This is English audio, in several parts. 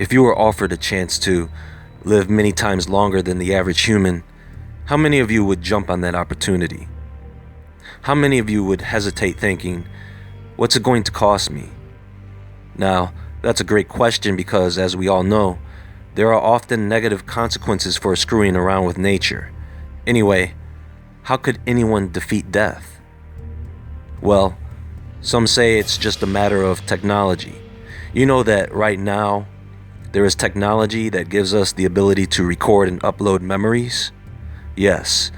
If you were offered a chance to live many times longer than the average human, how many of you would jump on that opportunity? How many of you would hesitate thinking, what's it going to cost me? Now, that's a great question because, as we all know, there are often negative consequences for screwing around with nature. Anyway, how could anyone defeat death? Well, some say it's just a matter of technology. You know that right now, there is technology that gives us the ability to record and upload memories? Yes,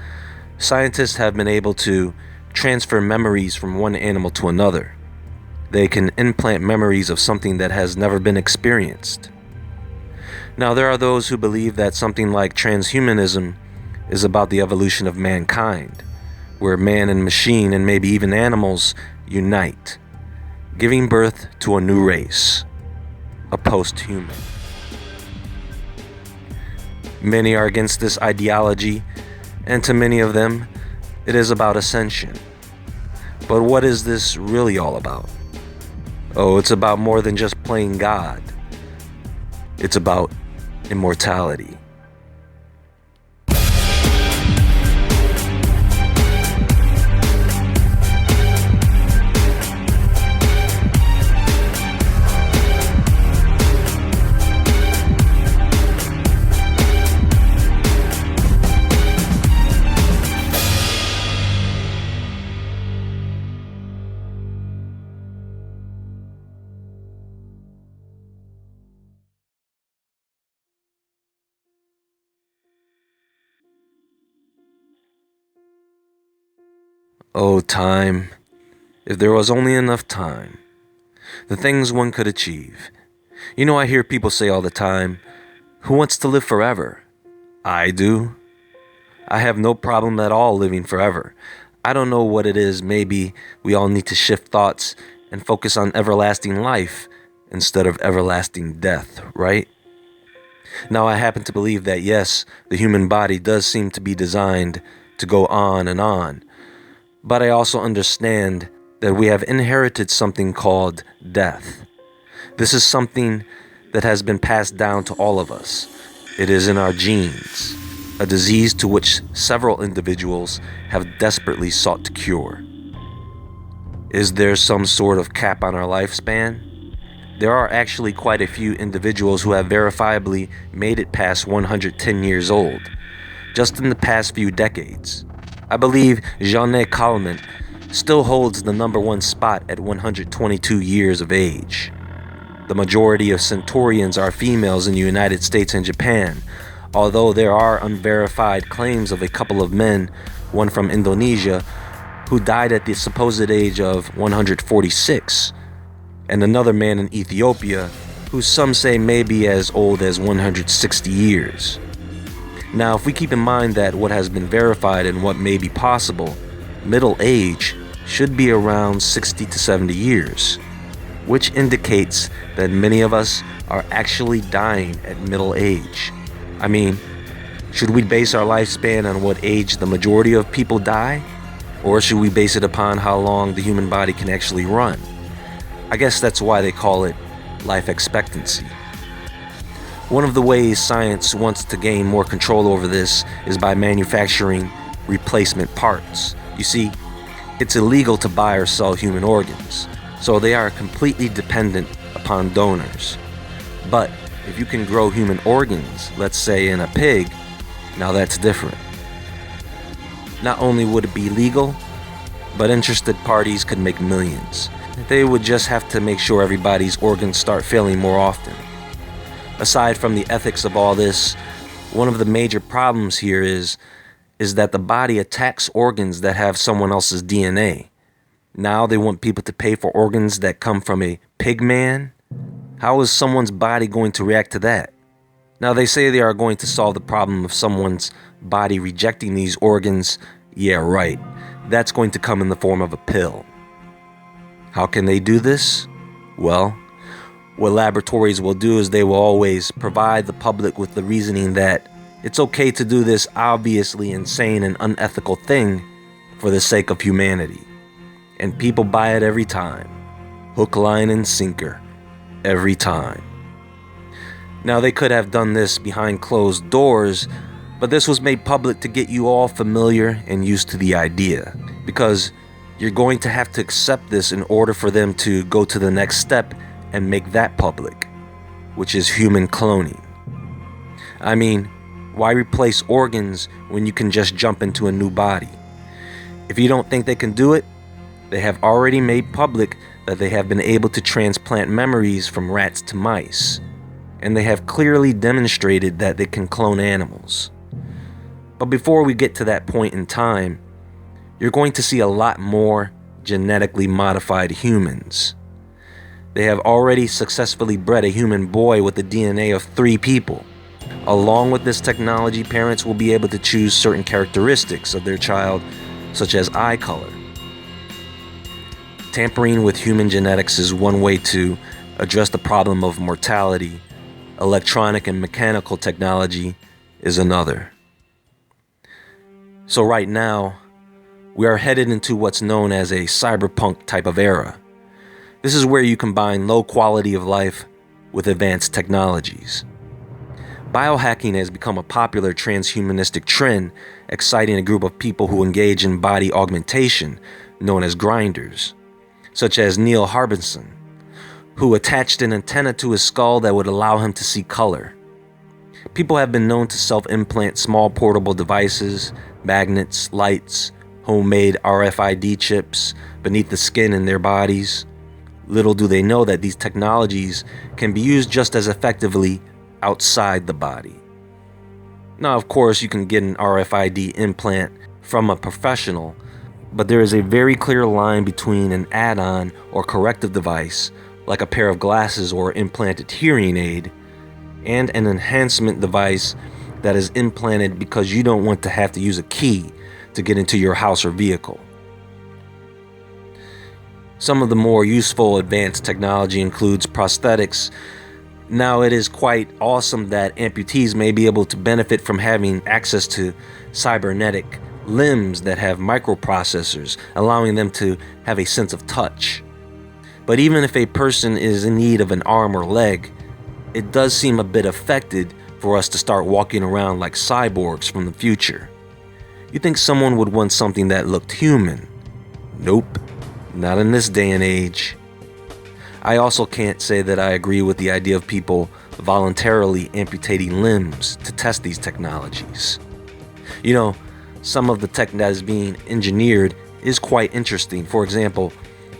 scientists have been able to transfer memories from one animal to another. They can implant memories of something that has never been experienced. Now, there are those who believe that something like transhumanism is about the evolution of mankind, where man and machine and maybe even animals unite, giving birth to a new race, a post-human. Many are against this ideology, and to many of them, it is about ascension. But what is this really all about? Oh, it's about more than just playing God. It's about immortality. Oh, time. If there was only enough time. The things one could achieve. You know, I hear people say all the time, who wants to live forever? I do. I have no problem at all living forever. I don't know what it is. Maybe we all need to shift thoughts and focus on everlasting life instead of everlasting death, right? Now, I happen to believe that yes, the human body does seem to be designed to go on and on. But I also understand that we have inherited something called death. This is something that has been passed down to all of us. It is in our genes, a disease to which several individuals have desperately sought to cure. Is there some sort of cap on our lifespan? There are actually quite a few individuals who have verifiably made it past 110 years old, just in the past few decades. I believe Jeanne Calment still holds the #1 spot at 122 years of age. The majority of centurions are females in the United States and Japan, although there are unverified claims of a couple of men, one from Indonesia, who died at the supposed age of 146, and another man in Ethiopia, who some say may be as old as 160 years. Now, if we keep in mind that what has been verified and what may be possible, middle age should be around 60 to 70 years, which indicates that many of us are actually dying at middle age. I mean, should we base our lifespan on what age the majority of people die? Or should we base it upon how long the human body can actually run? I guess that's why they call it life expectancy. One of the ways science wants to gain more control over this is by manufacturing replacement parts. You see, it's illegal to buy or sell human organs, so they are completely dependent upon donors. But if you can grow human organs, let's say in a pig, now that's different. Not only would it be legal, but interested parties could make millions. They would just have to make sure everybody's organs start failing more often. Aside from the ethics of all this, one of the major problems here is that the body attacks organs that have someone else's DNA. Now they want people to pay for organs that come from a pig man? How is someone's body going to react to that? Now they say they are going to solve the problem of someone's body rejecting these organs. Yeah, right. That's going to come in the form of a pill. How can they do this? Well, what laboratories will do is they will always provide the public with the reasoning that it's okay to do this obviously insane and unethical thing for the sake of humanity. And people buy it every time. Hook, line, and sinker. Every time. Now, they could have done this behind closed doors, but this was made public to get you all familiar and used to the idea, because you're going to have to accept this in order for them to go to the next step and make that public, which is human cloning. I mean, why replace organs when you can just jump into a new body? If you don't think they can do it, they have already made public that they have been able to transplant memories from rats to mice, and they have clearly demonstrated that they can clone animals. But before we get to that point in time, you're going to see a lot more genetically modified humans. They have already successfully bred a human boy with the DNA of 3 people. Along with this technology, parents will be able to choose certain characteristics of their child, such as eye color. Tampering with human genetics is one way to address the problem of mortality. Electronic and mechanical technology is another. So right now, we are headed into what's known as a cyberpunk type of era. This is where you combine low quality of life with advanced technologies. Biohacking has become a popular transhumanistic trend, exciting a group of people who engage in body augmentation, known as grinders, such as Neil Harbinson, who attached an antenna to his skull that would allow him to see color. People have been known to self-implant small portable devices, magnets, lights, homemade RFID chips beneath the skin in their bodies. Little do they know that these technologies can be used just as effectively outside the body. Now, of course, you can get an RFID implant from a professional, but there is a very clear line between an add-on or corrective device, like a pair of glasses or implanted hearing aid, and an enhancement device that is implanted because you don't want to have to use a key to get into your house or vehicle. Some of the more useful advanced technology includes prosthetics. Now, it is quite awesome that amputees may be able to benefit from having access to cybernetic limbs that have microprocessors, allowing them to have a sense of touch. But even if a person is in need of an arm or leg, it does seem a bit affected for us to start walking around like cyborgs from the future. You think someone would want something that looked human? Nope, not in this day and age. I also can't say that I agree with the idea of people voluntarily amputating limbs to test these technologies. You know, some of the tech that is being engineered is quite interesting. For example,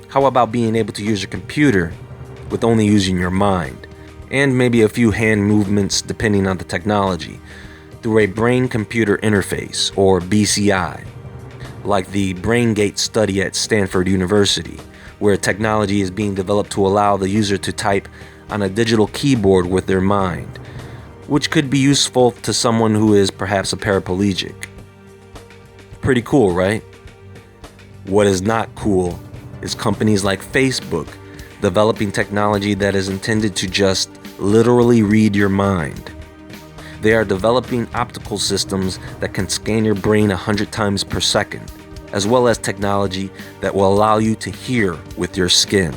how about being able to use your computer with only using your mind, and maybe a few hand movements depending on the technology, through a brain-computer interface, or BCI, like the BrainGate study at Stanford University, where technology is being developed to allow the user to type on a digital keyboard with their mind, which could be useful to someone who is perhaps a paraplegic. Pretty cool, right? What is not cool is companies like Facebook developing technology that is intended to just literally read your mind. They are developing optical systems that can scan your brain 100 times per second, as well as technology that will allow you to hear with your skin.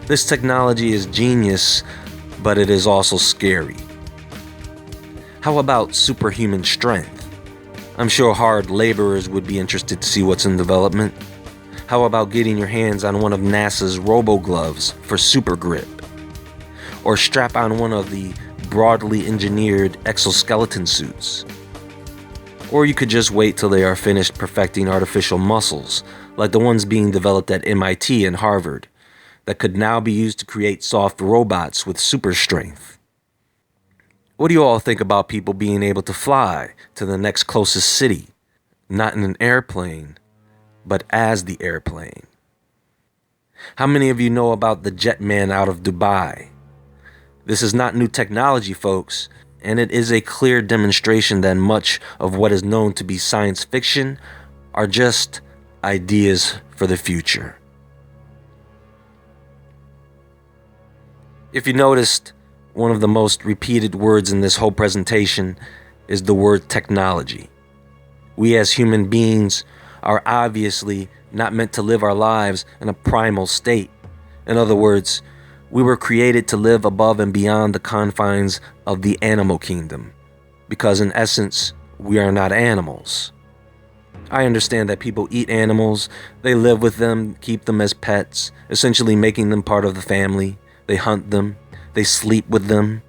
This technology is genius, but it is also scary. How about superhuman strength? I'm sure hard laborers would be interested to see what's in development. How about getting your hands on one of NASA's robo-gloves for super grip? Or strap on one of the broadly engineered exoskeleton suits? Or you could just wait till they are finished perfecting artificial muscles, like the ones being developed at MIT and Harvard, that could now be used to create soft robots with super strength. What do you all think about people being able to fly to the next closest city, not in an airplane, but as the airplane? How many of you know about the Jetman out of Dubai? This is not new technology, folks, and it is a clear demonstration that much of what is known to be science fiction are just ideas for the future. If you noticed, one of the most repeated words in this whole presentation is the word technology. We as human beings are obviously not meant to live our lives in a primal state. In other words, We were created to live above and beyond the confines of the animal kingdom, because in essence, we are not animals. I understand that people eat animals, they live with them, keep them as pets, essentially making them part of the family. They hunt them, they sleep with them,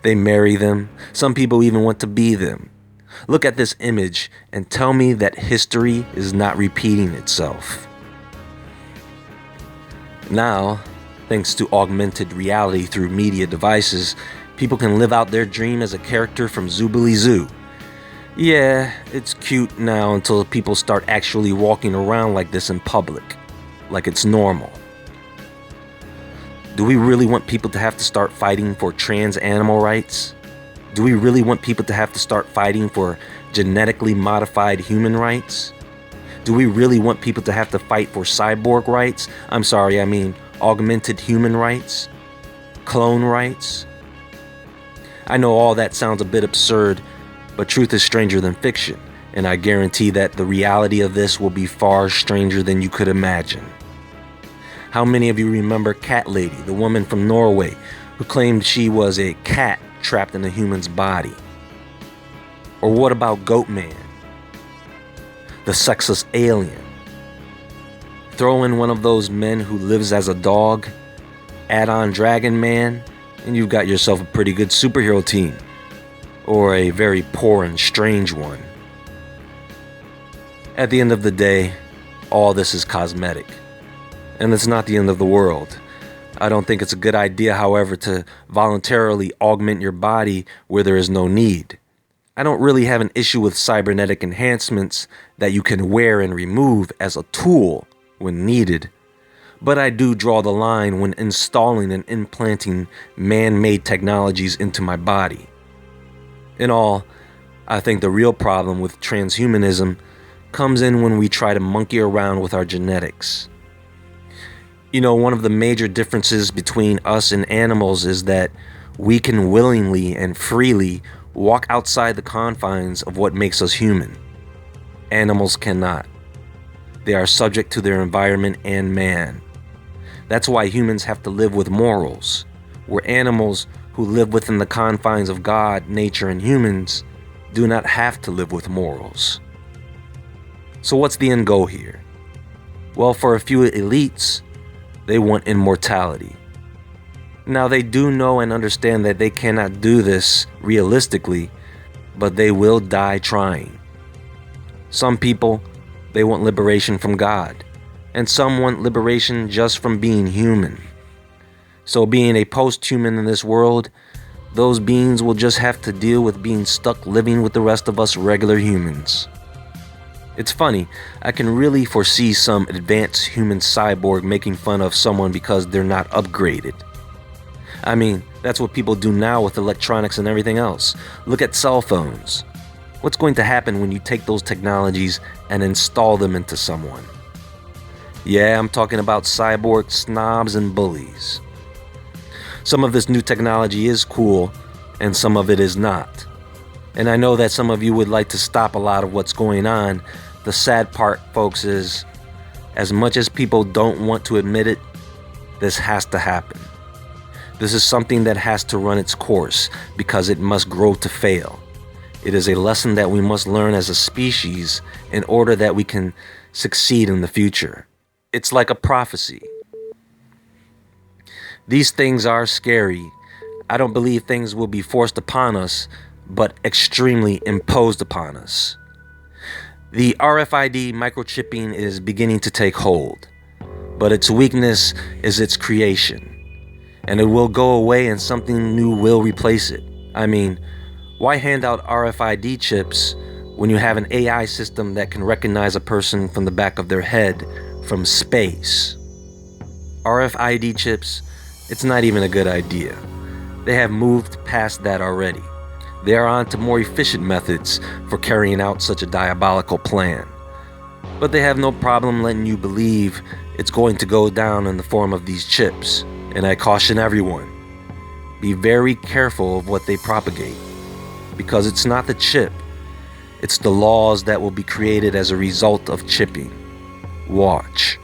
they marry them. Some people even want to be them. Look at this image and tell me that history is not repeating itself. Now, thanks to augmented reality through media devices, people can live out their dream as a character from Zoobilee Zoo. Yeah, it's cute now until people start actually walking around like this in public, like it's normal. Do we really want people to have to start fighting for trans animal rights? Do we really want people to have to start fighting for genetically modified human rights? Do we really want people to have to fight for cyborg rights? I mean augmented human rights? Clone rights? I know all that sounds a bit absurd, but truth is stranger than fiction, and I guarantee that the reality of this will be far stranger than you could imagine. How many of you remember Cat Lady, the woman from Norway, who claimed she was a cat trapped in a human's body? Or what about Goat Man, the sexless alien? Throw in one of those men who lives as a dog, add on Dragon Man, and you've got yourself a pretty good superhero team. Or a very poor and strange one. At the end of the day, all this is cosmetic. And it's not the end of the world. I don't think it's a good idea, however, to voluntarily augment your body where there is no need. I don't really have an issue with cybernetic enhancements that you can wear and remove as a tool when needed. But I do draw the line when installing and implanting man-made technologies into my body. In all, I think the real problem with transhumanism comes in when we try to monkey around with our genetics. You know, one of the major differences between us and animals is that we can willingly and freely walk outside the confines of what makes us human. Animals cannot. They are subject to their environment and man. That's why humans have to live with morals, where animals who live within the confines of God, nature, and humans do not have to live with morals. So what's the end goal here? Well, for a few elites, they want immortality. Now, they do know and understand that they cannot do this realistically, but they will die trying. Some people, they want liberation from God, and some want liberation just from being human. So being a post-human in this world, those beings will just have to deal with being stuck living with the rest of us regular humans. It's funny, I can really foresee some advanced human cyborg making fun of someone because they're not upgraded. I mean, that's what people do now with electronics and everything else. Look at cell phones. What's going to happen when you take those technologies and install them into someone? Yeah, I'm talking about cyborg snobs and bullies. Some of this new technology is cool, and some of it is not. And I know that some of you would like to stop a lot of what's going on. The sad part, folks, is as much as people don't want to admit it, this has to happen. This is something that has to run its course because it must grow to fail. It is a lesson that we must learn as a species in order that we can succeed in the future. It's like a prophecy. These things are scary. I don't believe things will be forced upon us, but extremely imposed upon us. The RFID microchipping is beginning to take hold, but its weakness is its creation, and it will go away and something new will replace it. I mean, why hand out RFID chips when you have an AI system that can recognize a person from the back of their head from space? RFID chips, it's not even a good idea. They have moved past that already. They are on to more efficient methods for carrying out such a diabolical plan. But they have no problem letting you believe it's going to go down in the form of these chips. And I caution everyone, be very careful of what they propagate. Because it's not the chip, it's the laws that will be created as a result of chipping. Watch.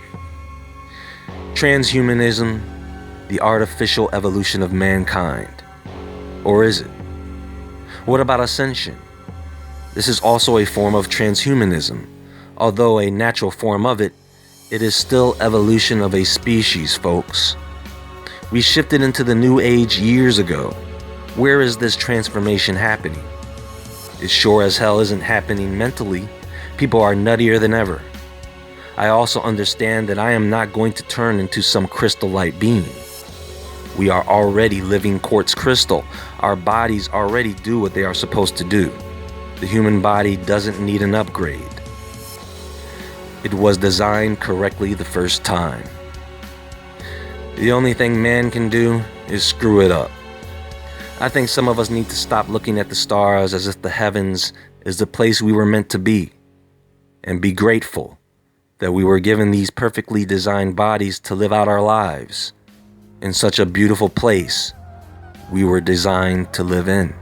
Transhumanism, the artificial evolution of mankind? Or is it? What about ascension? This is also a form of transhumanism. Although a natural form of it, it is still evolution of a species, folks. We shifted into the new age years ago. Where is this transformation happening? It sure as hell isn't happening mentally. People are nuttier than ever. I also understand that I am not going to turn into some crystal light being. We are already living quartz crystal. Our bodies already do what they are supposed to do. The human body doesn't need an upgrade. It was designed correctly the first time. The only thing man can do is screw it up. I think some of us need to stop looking at the stars as if the heavens is the place we were meant to be, and be grateful that we were given these perfectly designed bodies to live out our lives in such a beautiful place we were designed to live in.